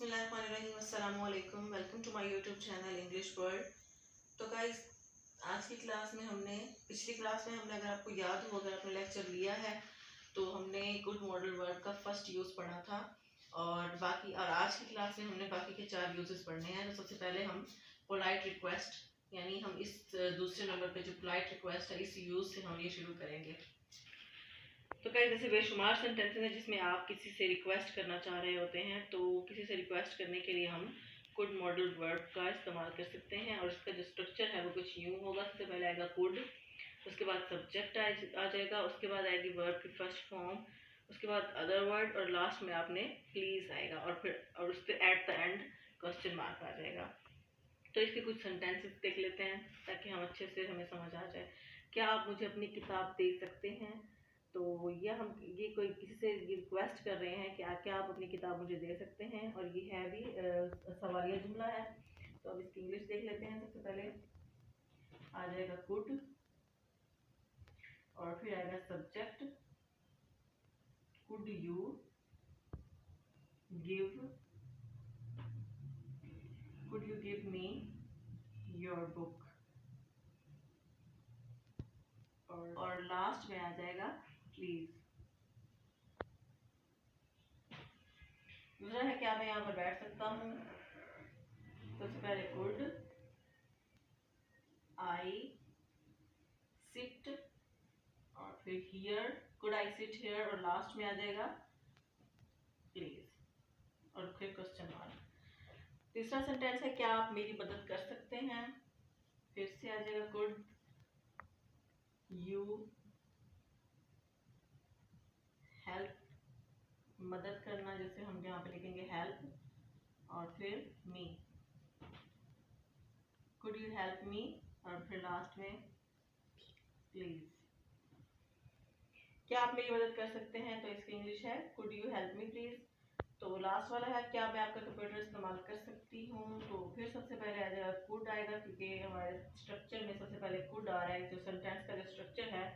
बिस्मिल्लाहिर्रहमानिर्रहीम, अस्सलामु अलैकुम। Welcome to my YouTube channel English world. तो गाइस, आज की क्लास में पिछली क्लास में हमने, अगर आपको याद हो, अगर आपने लेक्चर लिया है तो हमने गुड मॉडल वर्ब का फर्स्ट यूज़ पढ़ा था और आज की क्लास में हमने बाकी के 4 यूजेस पढ़ने हैं। तो सबसे पहले हम पोलाइट रिक्वेस्ट, यानी हम इस दूसरे नंबर पे जो पोलाइट रिक्वेस्ट है, इस यूज़ से हम ये शुरू करेंगे। तो कई जैसे बेशुमार सेंटेंसेस हैं जिसमें आप किसी से रिक्वेस्ट करना चाह रहे होते हैं, तो किसी से रिक्वेस्ट करने के लिए हम कुड मॉडल वर्ब का इस्तेमाल कर सकते हैं। और इसका जो स्ट्रक्चर है वो कुछ यूँ होगा। सबसे पहले आएगा कुड, उसके बाद सब्जेक्ट आ जाएगा, उसके बाद आएगी वर्ब की फर्स्ट फॉर्म, उसके बाद अदर वर्ड और लास्ट में आपने प्लीज़ आएगा और उस पर at the end question mark आ जाएगा। तो इसके कुछ सेंटेंसेस देख लेते हैं ताकि हम अच्छे से हमें समझ आ जाए। क्या आप मुझे अपनी किताब दे सकते हैं? तो ये कोई किसी से रिक्वेस्ट कर रहे हैं कि क्या आप अपनी किताब मुझे दे सकते हैं, और ये है भी सवालिया जुमला है। तो अब इसकी इंग्लिश देख लेते हैं। सबसे पहले आ जाएगा कुड, और फिर आएगा subject, could you give me your book, और लास्ट में आ जाएगा प्लीज। दूसरा है क्या मैं यहाँ पर बैठ सकता हूँ। सबसे पहले कुड आई सिट, और फिर here, could I sit here, और लास्ट में आ जाएगा प्लीज और फिर क्वेश्चन मार्क। तीसरा सेंटेंस है क्या आप मेरी मदद कर सकते हैं। फिर से आ जाएगा कुड यू हेल्प, मदद करना, जैसे हम यहाँ पे लिखेंगे हेल्प, और फिर मी, कुड यू हेल्प मी, और फिर लास्ट में प्लीज। क्या आप मेरी मदद कर सकते हैं, तो इसकी इंग्लिश है could you help me please. तो लास्ट वाला है क्या मैं आपका कंप्यूटर इस्तेमाल कर सकती हूँ। तो फिर सबसे पहले आ जाएगा कुड आएगा, क्योंकि हमारे स्ट्रक्चर में सबसे पहले कुड आ रहा है। जो सेंटेंस का जो स्ट्रक्चर है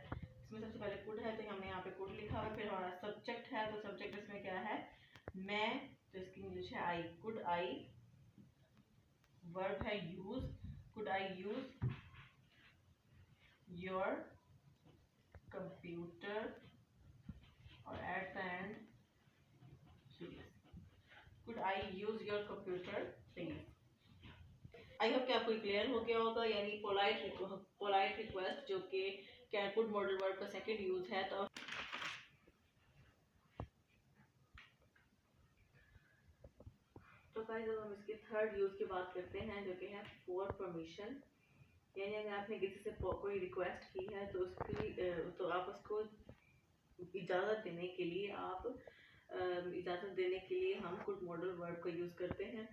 इसमें सबसे पहले कुड है, तो हमने यहाँ पे कुड लिखा हुआ। फिर हमारा सब्जेक्ट है, तो सब्जेक्ट इसमें क्या है, मैं, तो इसकी इंग्लिश है आई, कुड आई। वर्ब है use, could I use your computer, और at the end could I use your computer please. I hope कि आपको क्लियर हो गया होगा। यानी पोलाइट रिक्वेस्ट जो कि क्या गुड मॉडल वर्ब का सेकंड यूज है। तो गाइस, अब हम इसके थर्ड यूज की बात करते हैं, जो कि है फॉर परमिशन। यानी अगर आपने किसी से कोई रिक्वेस्ट की है तो आप उसको इजाज़त देने के लिए हम गुड मॉडल वर्ब का यूज़ करते हैं।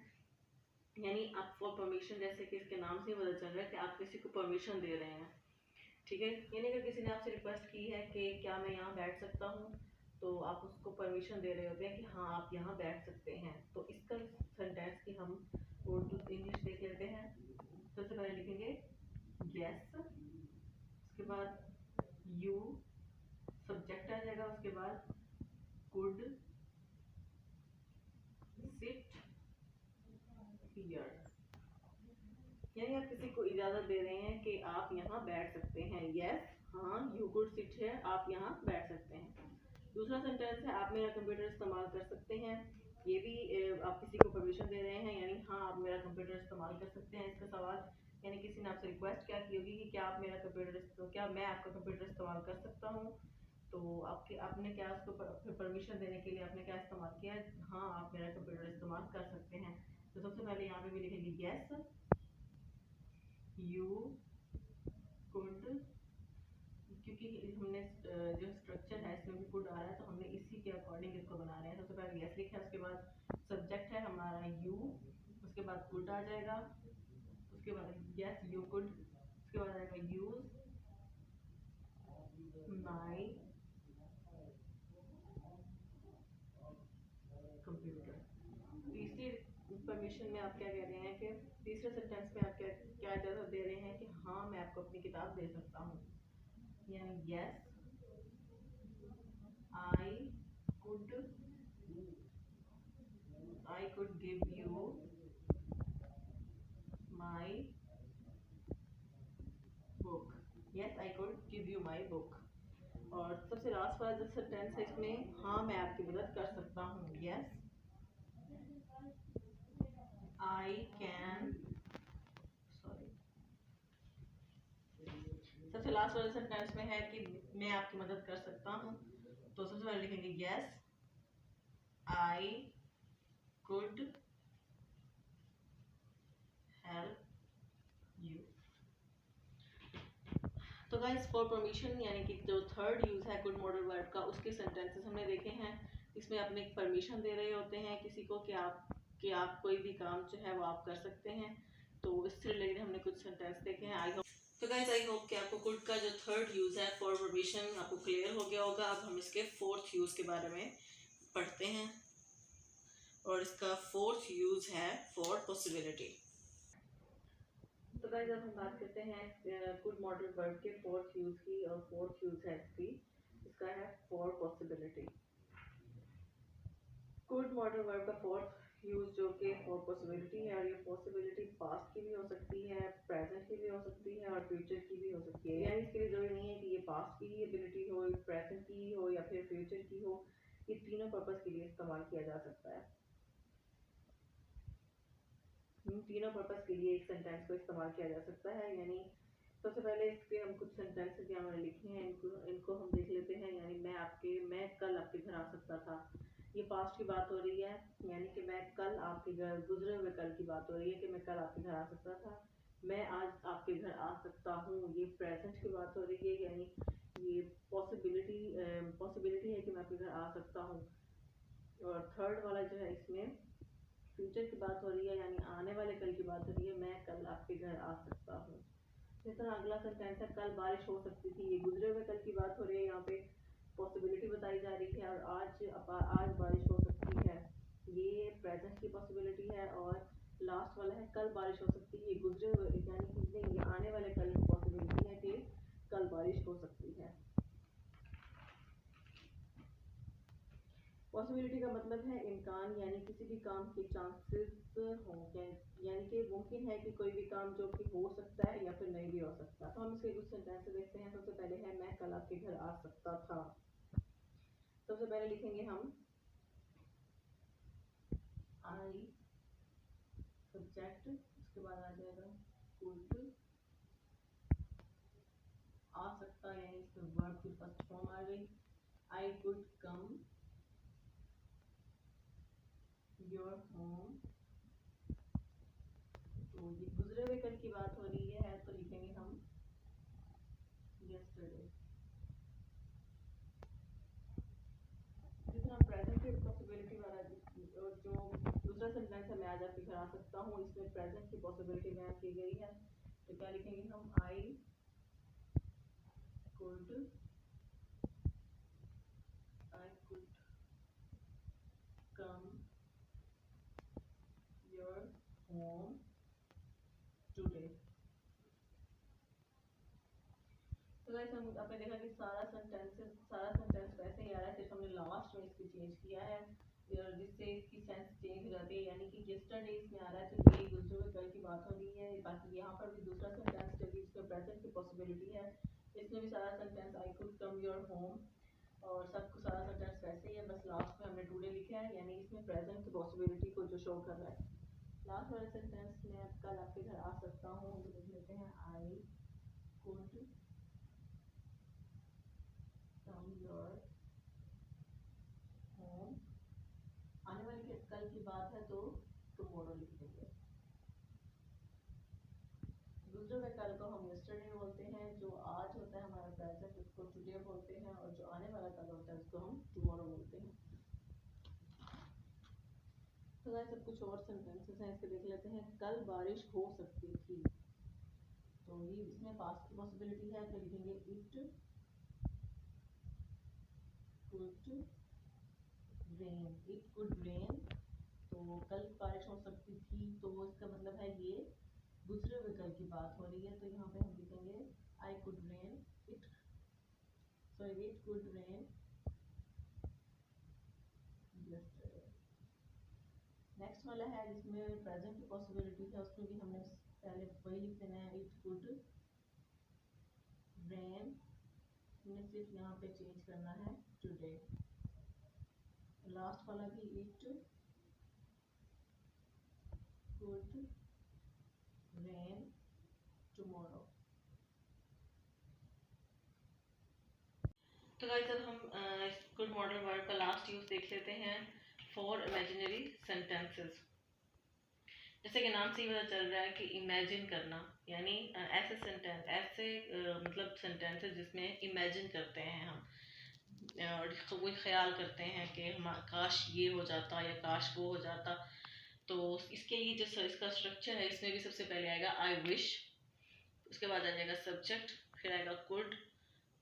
यानी आप फॉर परमिशन, जैसे कि इसके नाम से ही पता चल रहा है कि आप किसी को परमिशन दे रहे हैं। ठीक है, यानी अगर किसी ने आपसे रिक्वेस्ट की है कि क्या मैं यहाँ बैठ सकता हूँ, तो आप उसको परमिशन दे रहे होते हैं कि हाँ आप यहाँ बैठ सकते हैं। तो इसका सेंटेंस की हम उर्दू इंग्लिश देख लेते हैं। सबसे पहले लिखेंगे यस, उसके बाद यू, सब्जेक्ट आ जाएगा, उसके बाद कुड सिट हियर। यानी आप किसी को इजाज़त दे रहे हैं कि आप यहाँ बैठ सकते हैं। यस, हाँ, यू कुड सिट हियर, आप यहाँ बैठ सकते हैं। दूसरा सेंटेंस है आप मेरा कंप्यूटर इस्तेमाल कर सकते हैं। ये भी आप किसी को परमिशन दे रहे हैं, यानी हाँ आप मेरा कंप्यूटर इस्तेमाल कर सकते हैं। इसका सवाल, यानी किसी ने आपसे रिक्वेस्ट क्या की होगी कि क्या मैं आपका कंप्यूटर इस्तेमाल कर सकता हूँ। तो आपने क्या उसको परमिशन देने के लिए आपने क्या इस्तेमाल किया, हाँ आप मेरा कंप्यूटर इस्तेमाल कर सकते हैं। तो सबसे पहले यहाँ पे भी लिखेंगे यस यू कुड, क्योंकि हमने जो स्ट्रक्चर है इसमें भी कुड आ रहा है, तो हमने इसी के अकॉर्डिंग इसको बना रहे हैं। सबसे पहले यस लिखा है, उसके बाद सब्जेक्ट है हमारा यू, उसके बाद कुड आ जाएगा, उसके बाद यस यू कुड, उसके बाद आएगा यूज माई कंप्यूटर। तीसरी परमिशन में आप क्या कह रहे हैं कि तीसरे सेंटेंस में आप क्या इजाज़त दे रहे हैं कि हाँ मैं आपको अपनी किताब दे सकता हूँ। यानी yes I I could give you my book. Yes, I could give you my book. और सबसे लास्ट वाला जो सेंटेंस है इसमें हाँ मैं आपकी मदद कर सकता हूँ। यस आई कैन, सॉरी, सबसे लास्ट वाले सेंटेंस में है कि मैं आपकी मदद कर सकता हूँ, तो सबसे पहले लिखेंगे yes I could help you. तो गाइस फॉर परमिशन यानी कि जो थर्ड यूज है गुड मॉडल वर्ब का, उसके सेंटेंसेस हमने देखे हैं। इसमें अपने एक परमिशन दे रहे होते हैं किसी को कि आप कोई भी काम जो है वो आप कर सकते हैं। तो इससे रिलेटेड हमने कुछ सेंटेंस देखे हैं। आई होप तो गाइस आई होप कि आपको गुड का जो थर्ड यूज है फॉर परमिशन आपको क्लियर हो गया होगा। अब हम इसके फोर्थ यूज के बारे में पढ़ते हैं और इसका फोर्थ यूज है फॉर पॉसिबिलिटी। तो गाइस अब हम बात करते हैं गुड मॉडल वर्ब के फोर्थ यूज की, और फोर्थ यूज है इसका है for possibility. Good modal verb का फोर्थ यूज जो कि फॉर पॉसिबिलिटी है, और ये पॉसिबिलिटी पास्ट की भी हो सकती है, प्रेजेंट की भी हो सकती है और फ्यूचर की भी हो सकती है। यानी इसके लिए जरूरी नहीं है कि ये पास्ट की ही एबिलिटी हो, प्रेजेंट की हो या फिर फ्यूचर की हो। ये तीनों पर्पस के लिए इस्तेमाल किया जा सकता है। तीनों पर्पस के लिए एक सेंटेंस को इस्तेमाल किया जा सकता है। यानी सबसे पहले इसके हम कुछ सेंटेंसेस यहाँ मैंने लिखे हैं, इनको हम देख लेते हैं। यानी मैं कल आपके घर आ सकता था, ये पास्ट की बात हो रही है। यानी कि मैं कल आपके घर, गुजरे हुए कल की बात हो रही है कि मैं कल आपके घर आ सकता था। मैं आज आपके घर आ सकता हूँ, ये प्रेजेंट की बात हो रही है। यानी ये पॉसिबिलिटी है कि मैं आपके घर आ सकता हूँ। और थर्ड वाला जो है इसमें फ्यूचर की बात हो रही है, यानी आने वाले कल की बात हो रही है, मैं कल आपके घर आ सकता हूँ। इस तरह अगला सेंटेंस है कल बारिश हो सकती थी, ये गुजरे हुए कल की बात हो रही है, यहाँ पे पॉसिबिलिटी बताई जा रही है। और आज बारिश हो सकती है, ये प्रेजेंट की पॉसिबिलिटी है। और लास्ट वाला है कल बारिश हो सकती है, ये गुजरे हुए यानी कि नहीं, ये आने वाले कल की पॉसिबिलिटी है कि कल बारिश हो सकती है। पॉसिबिलिटी का मतलब है इम्कान, यानी किसी भी काम के चांसेस हों, यानी कि मुमकिन है कि कोई भी काम जो कि हो सकता है या फिर नहीं भी हो सकता। तो हम इसके कुछ सेंटेंस देखते हैं। सबसे पहले है मैं कल आपके घर आ सकता था। सबसे पहले लिखेंगे हम आई सब्जेक्ट, उसके बाद आ जाएगा कुड, आ सकता यानी इसमें वर्ब की फर्स्ट फॉर्म आ गई। I could come your home, तो ये गुजरे हुए कल की बात हो रही है, तो लिखेंगे हम yesterday। जितना प्रेजेंट की पॉसिबिलिटी वाला जो दूसरा सेंटेंस है मैं आज आपके घर आ सकता हूँ, इसमें प्रेजेंट की पॉसिबिलिटी बयान की गई है। तो क्या लिखेंगे हम I could come your home today. तो गाइस हम आपने देखा कि सारा सेंटेंस वैसे ही आ रहा है, सिर्फ हमने लास्ट में इसको चेंज किया है जिससे इसकी सेंस चेंज हो जाती है। यानी कि यस्टरडे इसमें आ रहा है तो ये गुजरे हुए कल की बात हो रही है। बाकी यहाँ पर भी दूसरा सेंटेंस जो कि इसमें प्रेजेंट की पॉसिबिलिटी है, इसमें भी सारा sentence I could come your home, और सबको सारा सेंटेंस वैसे ही है, बस लास्ट में हमने टुडे लिखा है, यानी इसमें प्रेजेंट की पॉसिबिलिटी को जो शो कर रहा है। लास्ट वाले सेंटेंस में कल आपके घर आ सकता हूँ, लिख लेते हैं I could come your home. आने वाली कल की बात है तो टुमारो लिख देंगे। दूसरे में कल को हम यस्टरडे बोलते हैं, जो आज होता है हमारा प्रेजेंट उसको टुडे बोलते हैं, और जो आने वाला कल होता है उसको हम टुमारो बोलते हैं। तो गाइस अब कुछ और सेंटेंसेस हैं, इसके देख लेते हैं। कल बारिश हो सकती थी, तो ये इसमें पास्ट की पॉसिबिलिटी है, तो लिखेंगे it could rain, it could rain. तो कल बारिश हो सकती थी, तो इसका मतलब है ये दूसरे हुए कल की बात हो रही है, तो यहाँ पे हम लिखेंगे I could rain it, sorry it could rain yesterday। Next next वाला है जिसमें प्रेजेंट की पॉसिबिलिटी है, उसमें भी हमने पहले वही लिख देना है, इट कुड रेन। हमने सिर्फ यहाँ पे चेंज करना है टुडे। लास्ट वाला भी इट कुड रेन टुमारो। तो गाइस अब हम गुड मॉडल वर्ड का लास्ट यूज देख लेते हैं फॉर इमेजिनरी सेंटेंसेस। जैसे कि नाम से ही पता चल रहा है कि इमेजिन करना, यानी ऐसे सेंटेंस, ऐसे मतलब सेंटेंसेस जिसमें इमेजिन करते हैं हम और कोई ख्याल करते हैं कि हम काश ये हो जाता या काश वो हो जाता। तो इसके लिए जो इसका स्ट्रक्चर है, इसमें भी सबसे पहले आएगा आई विश, उसके बाद आ जाएगा सब्जेक्ट, फिर आएगा कुड,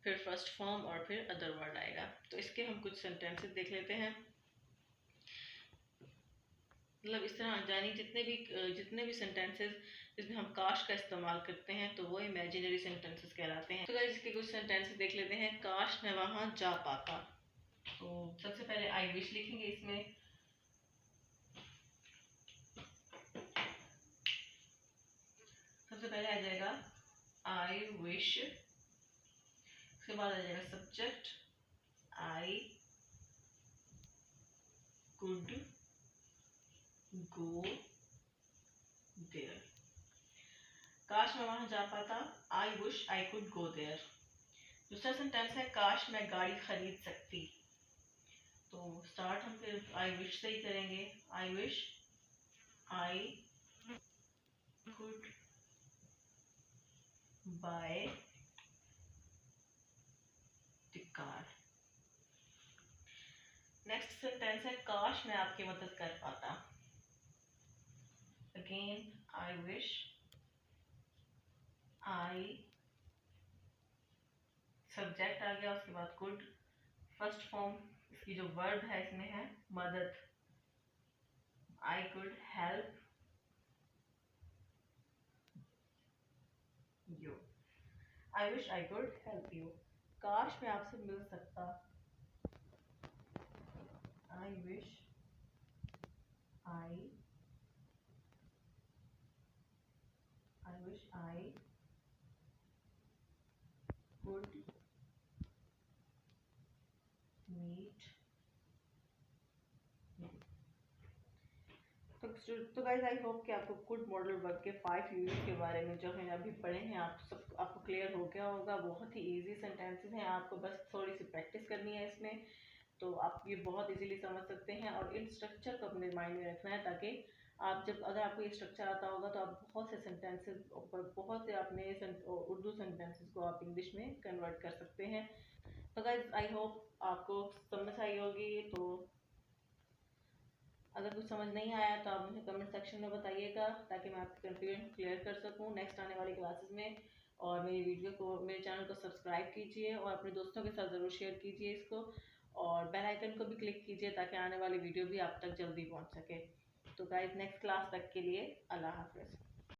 फिर फर्स्ट फॉर्म और फिर अदर वर्ड आएगा। तो इसके हम कुछ सेंटेंसेस देख लेते हैं। मतलब इस तरह यानी जितने भी सेंटेंसेस जिसमें हम काश का इस्तेमाल करते हैं तो वो इमेजिनरी सेंटेंसेस कहलाते हैं। तो गाइस इसके कुछ सेंटेंसेस देख लेते हैं। काश मैं वहां जा पाता। तो सबसे पहले आई विश लिखेंगे इसमें। सबसे पहले आ जाएगा आई विश, उसके बाद आ जाएगा subject I could go there. काश मैं वहां जा पाता, I wish I could go there. दूसरा सेंटेंस है काश मैं गाड़ी खरीद सकती। तो स्टार्ट हम फिर आई विश से ही करेंगे। I wish I could buy the car. Next sentence है काश मैं आपकी मदद कर पाता। Again I wish I, subject आ गया, उसके बाद कुड, फर्स्ट फॉर्म इसकी जो वर्ब है इसमें है मदद, I could help you. I wish I could help you. काश मैं आपसे मिल सकता। I wish I wish I could meet you. तो गाइस आई होप कि आपको गुड मॉडल वर्ब के 5 यूज के बारे में जो है अभी पढ़े हैं आपको क्लियर हो गया होगा। बहुत ही इजी सेंटेंसेस हैं, आपको बस थोड़ी सी प्रैक्टिस करनी है इसमें, तो आप ये बहुत इजीली समझ सकते हैं। और इन स्ट्रक्चर को अपने माइंड में रखना है ताकि आप अगर आपको ये स्ट्रक्चर आता होगा तो आप बहुत से सेंटेंसेस, बहुत से अपने उर्दू सेंटेंसेस को आप इंग्लिश में कन्वर्ट कर सकते हैं। तो गाइस आई होप आपको समझ आई होगी। तो अगर कुछ समझ नहीं आया तो आप मुझे कमेंट सेक्शन में बताइएगा ताकि मैं आपके कंफ्यूजन क्लियर कर सकूं नेक्स्ट आने वाली क्लासेस में। और मेरे चैनल को सब्सक्राइब कीजिए और अपने दोस्तों के साथ ज़रूर शेयर कीजिए इसको, और बेल आइकन को भी क्लिक कीजिए ताकि आने वाली वीडियो भी आप तक जल्दी पहुंच सके। तो गाइस नेक्स्ट क्लास तक के लिए अल्लाह हाफिज़।